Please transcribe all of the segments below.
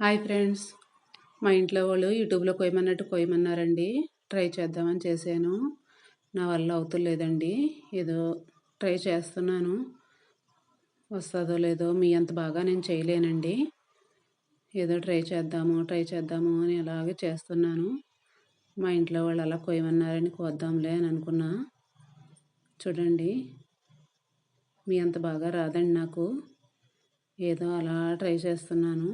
Hi friends, మా ఇంట్లో వాళ్ళు యూట్యూబ్లో కొయ్యమన్నట్టు కొయ్యమన్నారండి. ట్రై చేద్దామని చేశాను. నా వల్ల అవుతలేదండి. ఏదో ట్రై చేస్తున్నాను. వస్తుందో లేదో మీ అంత బాగా నేను చేయలేనండి. ఏదో ట్రై చేద్దాము అని అలాగే చేస్తున్నాను. మా ఇంట్లో వాళ్ళు అలా కొయ్యమన్నారని కోద్దాంలే అని అనుకున్నా. చూడండి, మీ అంత బాగా రాదండి నాకు. ఏదో అలా ట్రై చేస్తున్నాను.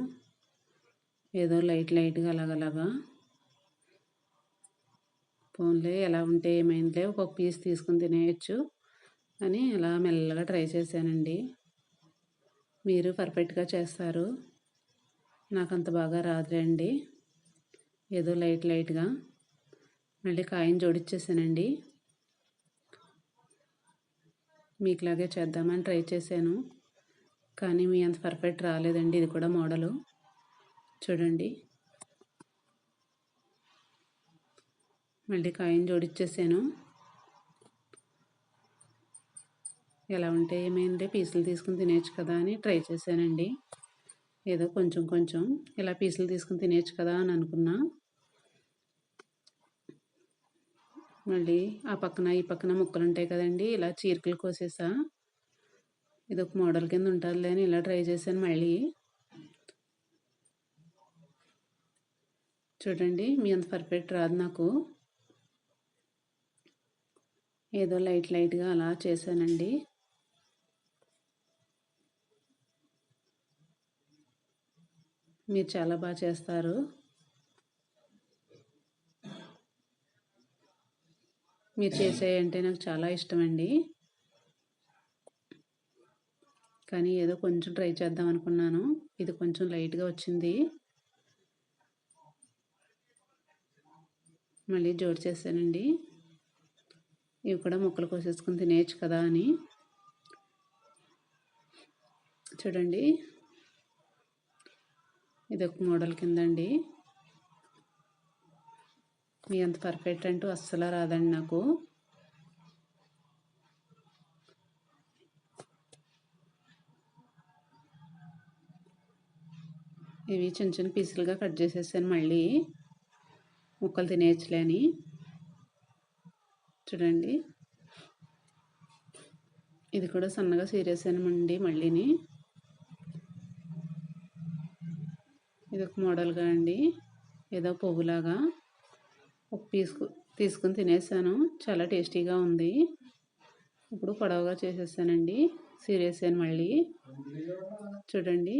ఏదో లైట్గా అలాగలాగా పోన్లే, ఎలా ఉంటే ఏమైందిలే, ఒక్కొక్క పీస్ తీసుకుని తినేయచ్చు అని అలా మెల్లగా ట్రై చేశానండి. మీరు పర్ఫెక్ట్గా చేస్తారు, నాకంత బాగా రాదులేండి. ఏదో లైట్గా మళ్ళీ కాయని జోడిచ్చేసానండి. మీకులాగే చేద్దామని ట్రై చేశాను, కానీ మీ అంత పర్ఫెక్ట్ రాలేదండి. ఇది కూడా మోడలు చూడండి. మళ్ళీ కాయని జోడిచ్చేసాను. ఎలా ఉంటే ఏమైంది, పీసులు తీసుకుని తినేయచ్చు కదా అని ట్రై చేశానండి. ఏదో కొంచెం ఇలా పీసులు తీసుకుని తినేయచ్చు కదా అని అనుకున్నా. మళ్ళీ ఆ పక్కన ఈ పక్కన ముక్కలు ఉంటాయి కదండి, ఇలా చీరికలు కోసేసా. ఇది ఒక మోడల్ కింద ఉంటుందిలే అని ఇలా ట్రై చేశాను. మళ్ళీ చూడండి, మీ అంత పర్ఫెక్ట్ రాదు నాకు. ఏదో లైట్గా అలా చేశానండి. మీరు చాలా బాగా చేస్తారు. మీరు చేసేయంటే నాకు చాలా ఇష్టమండి. కానీ ఏదో కొంచెం ట్రై చేద్దాం అనుకున్నాను. ఇది కొంచెం లైట్గా వచ్చింది. మళ్ళీ జోడు చేశానండి. ఇవి కూడా ముక్కలు కోసేసుకుని తినేయచ్చు కదా అని. చూడండి, ఇది ఒక మోడల్ కిందండి. మీ అంత పర్ఫెక్ట్ అంటూ అస్సలు రాదండి నాకు. ఇవి చిన్న పీసులుగా కట్ చేసేసాను. మళ్ళీ ముక్కలు తినేయచ్చులే అని. చూడండి, ఇది కూడా సన్నగా సీరేసానండి. మళ్ళీని ఇది ఒక మోడల్గా అండి, ఏదో పువ్వులాగా ఒక పీస్ తీసుకుని తినేసాను. చాలా టేస్టీగా ఉంది. ఇప్పుడు పొడవుగా చేసేసానండి, సీరేసాను. మళ్ళీ చూడండి,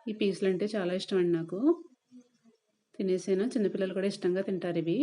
ఈ పీసులు అంటే చాలా ఇష్టం అండి నాకు. తినేసాను. చిన్నపిల్లలు కూడా ఇష్టంగా తింటారు ఇవి.